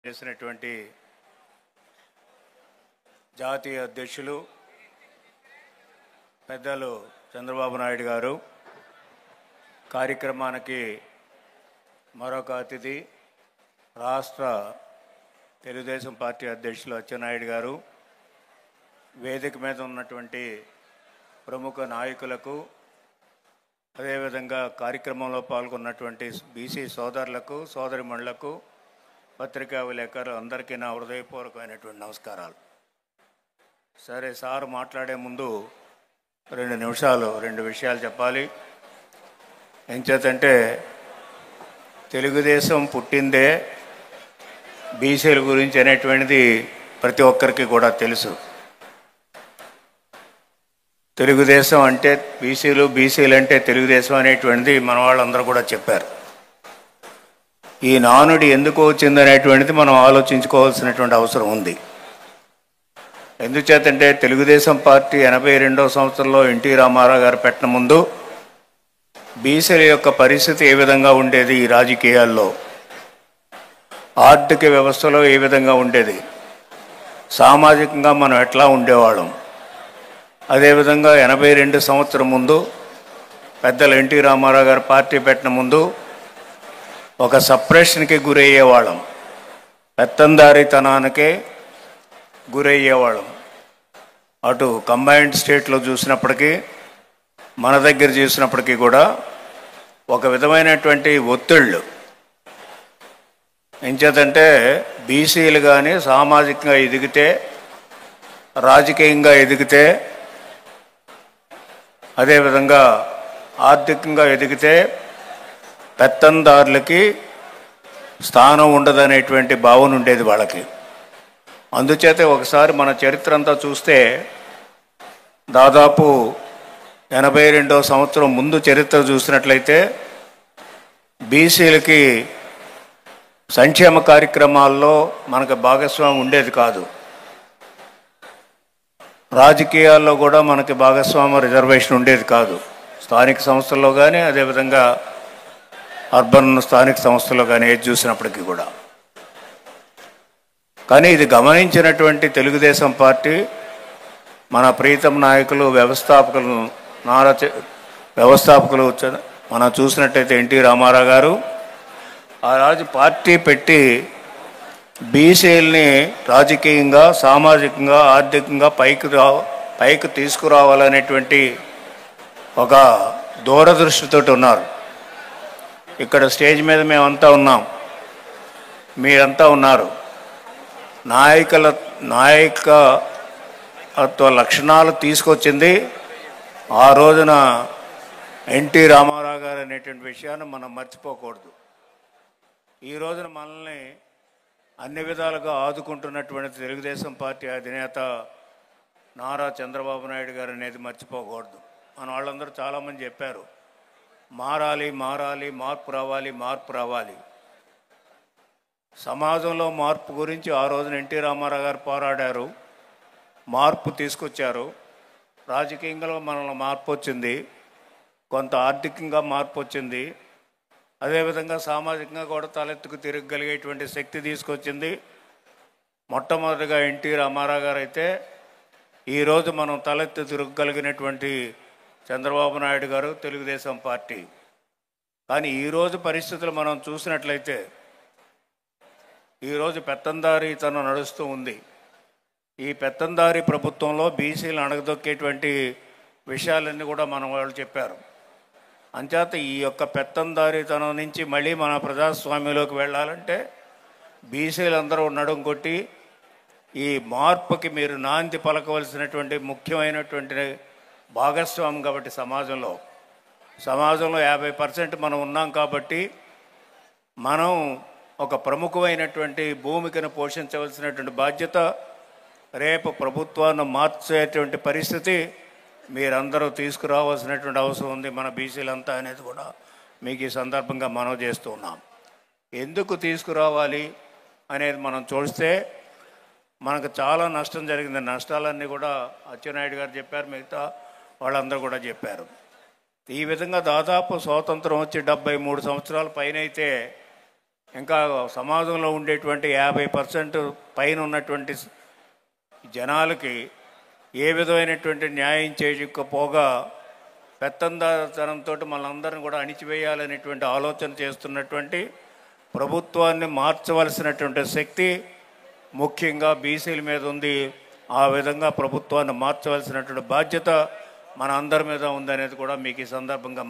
చేసినటువంటి జాతీయ అధ్యక్షులు పెద్దలు చంద్రబాబు నాయుడు గారు, కార్యక్రమానికి మరొక అతిథి రాష్ట్ర తెలుగుదేశం పార్టీ అధ్యక్షులు అచ్చెన్నాయుడు గారు, వేదిక మీద ఉన్నటువంటి ప్రముఖ నాయకులకు, అదేవిధంగా కార్యక్రమంలో పాల్గొన్నటువంటి బీసీ సోదరులకు, సోదరిమణులకు, పత్రికా విలేకరులు అందరికీ నా హృదయపూర్వకమైనటువంటి నమస్కారాలు. సరే, సార్ మాట్లాడే ముందు 2 నిమిషాలు 2 విషయాలు చెప్పాలి. ఏం చేతంటే తెలుగుదేశం పుట్టిందే బీసీల గురించి అనేటువంటిది ప్రతి ఒక్కరికి కూడా తెలుసు. తెలుగుదేశం అంటే బీసీలు అంటే తెలుగుదేశం అనేటువంటిది మన వాళ్ళందరూ కూడా చెప్పారు. ఈ నానుడి ఎందుకు వచ్చిందనేటువంటిది మనం ఆలోచించుకోవాల్సినటువంటి అవసరం ఉంది. ఎందుచేతంటే తెలుగుదేశం పార్టీ 82వ సంవత్సరంలో ఎన్టీ రామారావు గారు పెట్టిన ముందు బీసీల యొక్క పరిస్థితి ఏ విధంగా ఉండేది, ఈ రాజకీయాల్లో ఆర్థిక వ్యవస్థలో ఏ విధంగా ఉండేది, సామాజికంగా మనం ఎట్లా ఉండేవాళ్ళం, అదేవిధంగా 82 సంవత్సరం ముందు పెద్దలు ఎన్టీ రామారావు గారు పార్టీ పెట్టిన ముందు ఒక సప్రెషన్కి గురయ్యేవాళ్ళం, పెత్తందారితనానికే గురయ్యేవాళ్ళం. అటు కంబైన్డ్ స్టేట్లో చూసినప్పటికీ మన దగ్గర చూసినప్పటికీ కూడా ఒక విధమైనటువంటి ఒత్తిళ్ళు. ఎంచేతంటే బీసీలు కానీ సామాజికంగా ఎదిగితే, రాజకీయంగా ఎదిగితే, అదేవిధంగా ఆర్థికంగా ఎదిగితే పెత్తందారులకి స్థానం ఉండదనేటువంటి భావన ఉండేది వాళ్ళకి. అందుచేత ఒకసారి మన చరిత్ర అంతా చూస్తే దాదాపు 82వ సంవత్సరం ముందు చరిత్ర చూసినట్లయితే బీసీలకి సంక్షేమ కార్యక్రమాల్లో మనకు భాగస్వామ్యం ఉండేది కాదు. రాజకీయాల్లో కూడా మనకి భాగస్వామ్య రిజర్వేషన్ ఉండేది కాదు. స్థానిక సంస్థల్లో కానీ, అదేవిధంగా అర్బన్ స్థానిక సంస్థల్లో కానీ ఏది చూసినప్పటికీ కూడా. కానీ ఇది గమనించినటువంటి తెలుగుదేశం పార్టీ, మన ప్రీతం నాయకులు, వ్యవస్థాపకులు మనం చూసినట్టయితే ఎన్టీ రామారావు గారు ఆ రాజు పార్టీ పెట్టి బీసీలని రాజకీయంగా, సామాజికంగా, ఆర్థికంగా పైకి తీసుకురావాలనేటువంటి ఒక దూరదృష్టితో ఉన్నారు. ఇక్కడ స్టేజ్ మీద మేమంతా ఉన్నాం, మీరంతా ఉన్నారు. నాయకత్వ లక్షణాలు తీసుకొచ్చింది ఆ రోజున ఎన్టీ రామారావు గారు అనేటువంటి విషయాన్ని మనం మర్చిపోకూడదు. ఈ రోజున మనల్ని అన్ని విధాలుగా ఆదుకుంటున్నటువంటి తెలుగుదేశం పార్టీ అధినేత నారా చంద్రబాబు నాయుడు గారు అనేది మర్చిపోకూడదు. మన వాళ్ళందరూ చాలామంది చెప్పారు, మారాలి, మార్పు రావాలి. సమాజంలో మార్పు గురించి ఆ రోజున ఎన్టీ రామారావు గారు పోరాడారు, మార్పు తీసుకొచ్చారు. రాజకీయంగా మనలో మార్పు వచ్చింది, కొంత ఆర్థికంగా మార్పు వచ్చింది, అదేవిధంగా సామాజికంగా కూడా తలెత్తుకు తిరగగలిగేటువంటి శక్తి తీసుకొచ్చింది. మొట్టమొదటిగా ఎన్టీ రామారావు గారు అయితే ఈరోజు మనం తలెత్తి తిరగగలిగినటువంటి చంద్రబాబు నాయుడు గారు, తెలుగుదేశం పార్టీ. కానీ ఈరోజు పరిస్థితులు మనం చూసినట్లయితే ఈరోజు పెత్తందారీతనం నడుస్తూ ఉంది. ఈ పెత్తందారీ ప్రభుత్వంలో బీసీలు అణగదొక్కేటువంటి విషయాలన్నీ కూడా మన వాళ్ళు చెప్పారు. అంచేత ఈ యొక్క పెత్తందారీతనం నుంచి మళ్ళీ మన ప్రజాస్వామ్యంలోకి వెళ్ళాలంటే బీసీలందరూ నడుం కొట్టి ఈ మార్పుకి మీరు నాంది పలకవలసినటువంటి ముఖ్యమైనటువంటి భాగస్వామ్యం. కాబట్టి సమాజంలో 50% మనం ఉన్నాం కాబట్టి మనం ఒక ప్రముఖమైనటువంటి భూమికను పోషించవలసినటువంటి బాధ్యత, రేపు ప్రభుత్వాన్ని మార్చేటువంటి పరిస్థితి మీరందరూ తీసుకురావాల్సినటువంటి అవసరం ఉంది, మన బీసీలంతా అనేది కూడా మీకు ఈ సందర్భంగా మనం చేస్తూ ఉన్నాం. ఎందుకు తీసుకురావాలి అనేది మనం చూస్తే మనకు చాలా నష్టం జరిగింది. నష్టాలన్నీ కూడా అచ్చెన్నాయుడు గారు చెప్పారు, మిగతా వాళ్ళందరూ కూడా చెప్పారు. ఈ విధంగా దాదాపు స్వాతంత్రం వచ్చి 73 సంవత్సరాల పైన అయితే ఇంకా సమాజంలో ఉండేటువంటి 50% పైన ఉన్నటువంటి జనాలకి ఏ విధమైనటువంటి న్యాయం చేయకపోగా పెత్తందారితనంతో మనందరిని కూడా అణిచివేయాలనేటువంటి ఆలోచన చేస్తున్నటువంటి ప్రభుత్వాన్ని మార్చవలసినటువంటి శక్తి ముఖ్యంగా బీసీల మీద ఉంది. ఆ విధంగా ప్రభుత్వాన్ని మార్చవలసినటువంటి బాధ్యత మన అందరి మీద ఉందనేది కూడా మీకు ఈ సందర్భంగా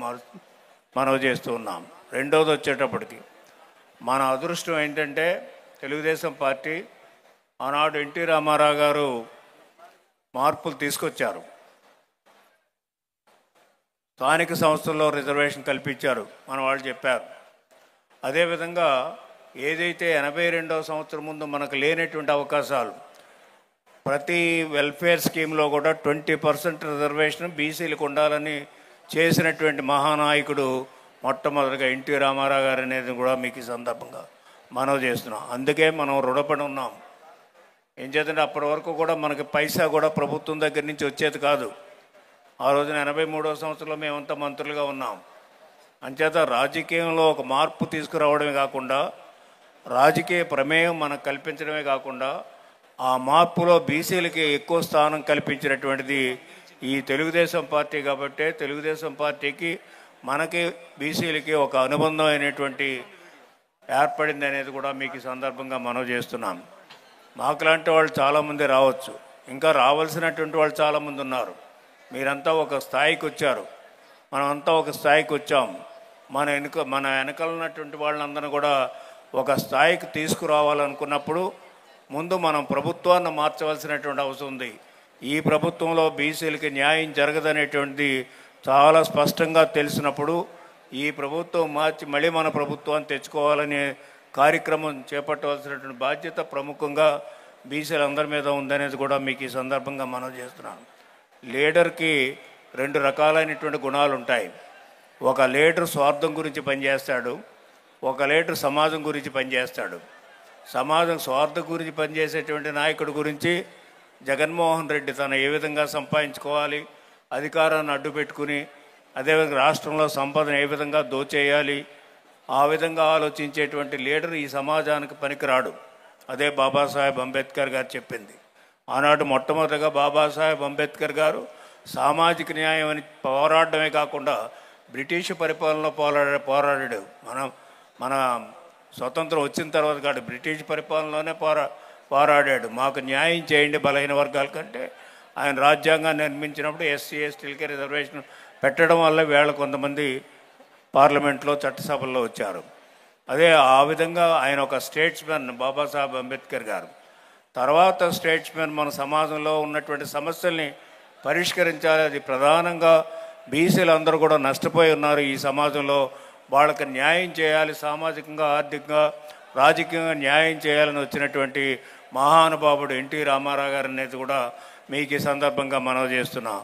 మనవి చేస్తూ ఉన్నాం. రెండోది వచ్చేటప్పటికి మన అదృష్టం ఏంటంటే తెలుగుదేశం పార్టీ ఆనాడు ఎన్టీ రామారావు గారు మార్పులు తీసుకొచ్చారు. స్థానిక సంస్థల్లో రిజర్వేషన్ కల్పించారు, మన వాళ్ళు చెప్పారు. అదేవిధంగా ఏదైతే 82వ సంవత్సరం ముందు మనకు లేనటువంటి అవకాశాలు ప్రతి వెల్ఫేర్ స్కీమ్లో కూడా 20% రిజర్వేషన్ బీసీలకు ఉండాలని చేసినటువంటి మహానాయకుడు మొట్టమొదటిగా ఎన్టీ రామారావు గారు అనేది కూడా మీకు ఈ సందర్భంగా మనవి చేస్తున్నాం. అందుకే మనం రుణపడి ఉన్నాం. ఏం చేద్దంటే అప్పటి వరకు కూడా మనకి పైసా కూడా ప్రభుత్వం దగ్గర నుంచి వచ్చేది కాదు. ఆ రోజున 83వ సంవత్సరంలో మేమంతా మంత్రులుగా ఉన్నాం. అంచేత రాజకీయంలో ఒక మార్పు తీసుకురావడమే కాకుండా రాజకీయ ప్రమేయం మనకు కల్పించడమే కాకుండా ఆ మార్పులో బీసీలకి ఎక్కువ స్థానం కల్పించినటువంటిది ఈ తెలుగుదేశం పార్టీ. కాబట్టి తెలుగుదేశం పార్టీకి మనకి బీసీలకి ఒక అనుబంధం అయినటువంటి ఏర్పడింది అనేది కూడా మీకు ఈ సందర్భంగా మనవి చేస్తున్నాం. మాకులాంటి వాళ్ళు చాలామంది రావచ్చు, ఇంకా రావాల్సినటువంటి వాళ్ళు చాలామంది ఉన్నారు. మీరంతా ఒక స్థాయికి వచ్చారు, మనమంతా ఒక స్థాయికి వచ్చాము. మన వెనకాల ఉన్నటువంటి వాళ్ళందరూ కూడా ఒక స్థాయికి తీసుకురావాలనుకున్నప్పుడు ముందు మనం ప్రభుత్వాన్ని మార్చవలసినటువంటి అవసరం ఉంది. ఈ ప్రభుత్వంలో బీసీలకి న్యాయం జరగదనేటువంటిది చాలా స్పష్టంగా తెలిసినప్పుడు ఈ ప్రభుత్వం మార్చి మళ్ళీ మన ప్రభుత్వాన్ని తెచ్చుకోవాలనే కార్యక్రమం చేపట్టవలసినటువంటి బాధ్యత ప్రముఖంగా బీసీలందరి మీద ఉందనేది కూడా మీకు ఈ సందర్భంగా మనం చేస్తున్నాను. లీడర్కి 2 రకాలైనటువంటి గుణాలు ఉంటాయి. ఒక లీడర్ స్వార్థం గురించి పనిచేస్తాడు, ఒక లీడర్ సమాజం గురించి పనిచేస్తాడు. సమాజం స్వార్థం గురించి పనిచేసేటువంటి నాయకుడి గురించి జగన్మోహన్ రెడ్డి తను ఏ విధంగా సంపాదించుకోవాలి, అధికారాన్ని అడ్డు పెట్టుకుని అదేవిధంగా రాష్ట్రంలో సంపదను ఏ విధంగా దోచేయాలి, ఆ విధంగా ఆలోచించేటువంటి లీడర్ ఈ సమాజానికి పనికిరాడు. అదే బాబాసాహెబ్ అంబేద్కర్ గారు చెప్పింది. ఆనాడు మొట్టమొదటిగా బాబాసాహెబ్ అంబేద్కర్ గారు సామాజిక న్యాయం అని పోరాడమే కాకుండా బ్రిటిష్ పరిపాలనలో పోరాడాడు. మన స్వతంత్రం వచ్చిన తర్వాత కాదు, బ్రిటిష్ పరిపాలనలోనే పోరాడాడు. మాకు న్యాయం చేయండి బలహీన వర్గాల కంటే. ఆయన రాజ్యాంగాన్ని నిర్మించినప్పుడు ఎస్సీ ఎస్టీలకి రిజర్వేషన్ పెట్టడం వల్ల వేళ కొంతమంది పార్లమెంట్లో చట్టసభల్లో వచ్చారు. అదే ఆ విధంగా ఆయన ఒక స్టేట్స్మెన్ బాబాసాహెబ్ అంబేద్కర్ గారు. తర్వాత స్టేట్స్మెన్ మన సమాజంలో ఉన్నటువంటి సమస్యల్ని పరిష్కరించాలి. అది ప్రధానంగా బీసీలు అందరూ కూడా నష్టపోయి ఉన్నారు ఈ సమాజంలో. వాళ్ళకి న్యాయం చేయాలి, సామాజికంగా ఆర్థికంగా రాజకీయంగా న్యాయం చేయాలని వచ్చినటువంటి మహానుభావుడు ఎన్టీ రామారావు గారు అనేది కూడా మీకు ఈ సందర్భంగా మనవి చేస్తున్నాం.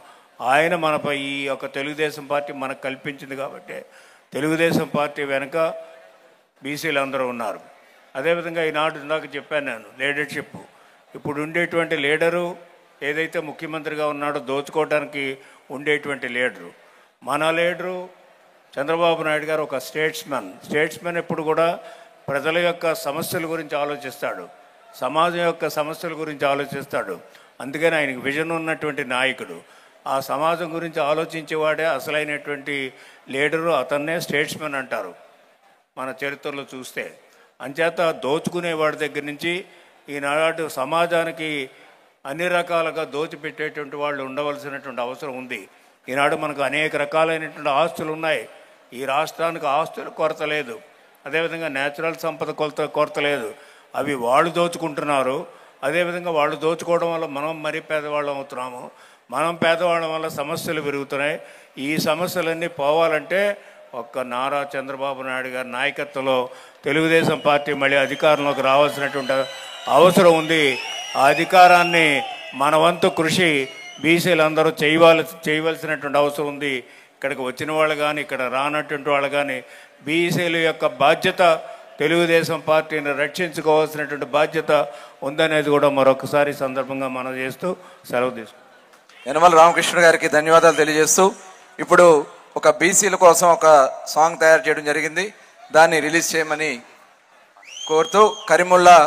ఆయన మనపై ఈ యొక్క తెలుగుదేశం పార్టీ మనకు కల్పించింది కాబట్టి తెలుగుదేశం పార్టీ వెనుక బీసీలు అందరూ ఉన్నారు. అదేవిధంగా ఈనాడు ఇందాక చెప్పాను నేను లీడర్షిప్. ఇప్పుడు ఉండేటువంటి లీడరు ఏదైతే ముఖ్యమంత్రిగా ఉన్నాడో దోచుకోవడానికి ఉండేటువంటి లీడరు. మన లీడరు చంద్రబాబు నాయుడు గారు ఒక స్టేట్స్మెన్ ఎప్పుడు కూడా ప్రజల యొక్క సమస్యల గురించి ఆలోచిస్తాడు, సమాజం యొక్క సమస్యల గురించి ఆలోచిస్తాడు. అందుకని ఆయనకు విజన్ ఉన్నటువంటి నాయకుడు. ఆ సమాజం గురించి ఆలోచించేవాడే అసలైనటువంటి లీడరు, అతన్నే స్టేట్స్మెన్ అంటారు మన చరిత్రలో చూస్తే. అంచేత దోచుకునేవాడి దగ్గర నుంచి ఈనాడు సమాజానికి అన్ని రకాలుగా దోచిపెట్టేటువంటి వాళ్ళు ఉండవలసినటువంటి అవసరం ఉంది. ఈనాడు మనకు అనేక రకాలైనటువంటి ఆస్తులు ఉన్నాయి. ఈ రాష్ట్రానికి ఆస్తుల కొరత లేదు, అదేవిధంగా న్యాచురల్ సంపద కొరత లేదు. అవి వాళ్ళు దోచుకుంటున్నారు. అదేవిధంగా వాళ్ళు దోచుకోవడం వల్ల మనం మరీ పేదవాళ్ళం అవుతున్నాము. మనం పేదవాళ్ళం వల్ల సమస్యలు పెరుగుతున్నాయి. ఈ సమస్యలన్నీ పోవాలంటే ఒక్క నారా చంద్రబాబు నాయుడు గారి నాయకత్వంలో తెలుగుదేశం పార్టీ మళ్ళీ అధికారంలోకి రావాల్సినటువంటి అవసరం ఉంది. ఆ అధికారాన్ని మన వంతు కృషి బీసీలందరూ చేయవలసినటువంటి అవసరం ఉంది. ఇక్కడికి వచ్చిన వాళ్ళు కానీ ఇక్కడ రానటువంటి వాళ్ళు కానీ బీసీల యొక్క బాధ్యత తెలుగుదేశం పార్టీని రక్షించుకోవాల్సినటువంటి బాధ్యత ఉందనేది కూడా మరొకసారి సందర్భంగా మనం చేస్తూ సెలవు తీసుకుంటాం. యనమల రామకృష్ణ గారికి ధన్యవాదాలు తెలియజేస్తూ ఇప్పుడు ఒక బీసీల కోసం ఒక సాంగ్ తయారు చేయడం జరిగింది. దాన్ని రిలీజ్ చేయమని కోరుతూ కరీముల్లా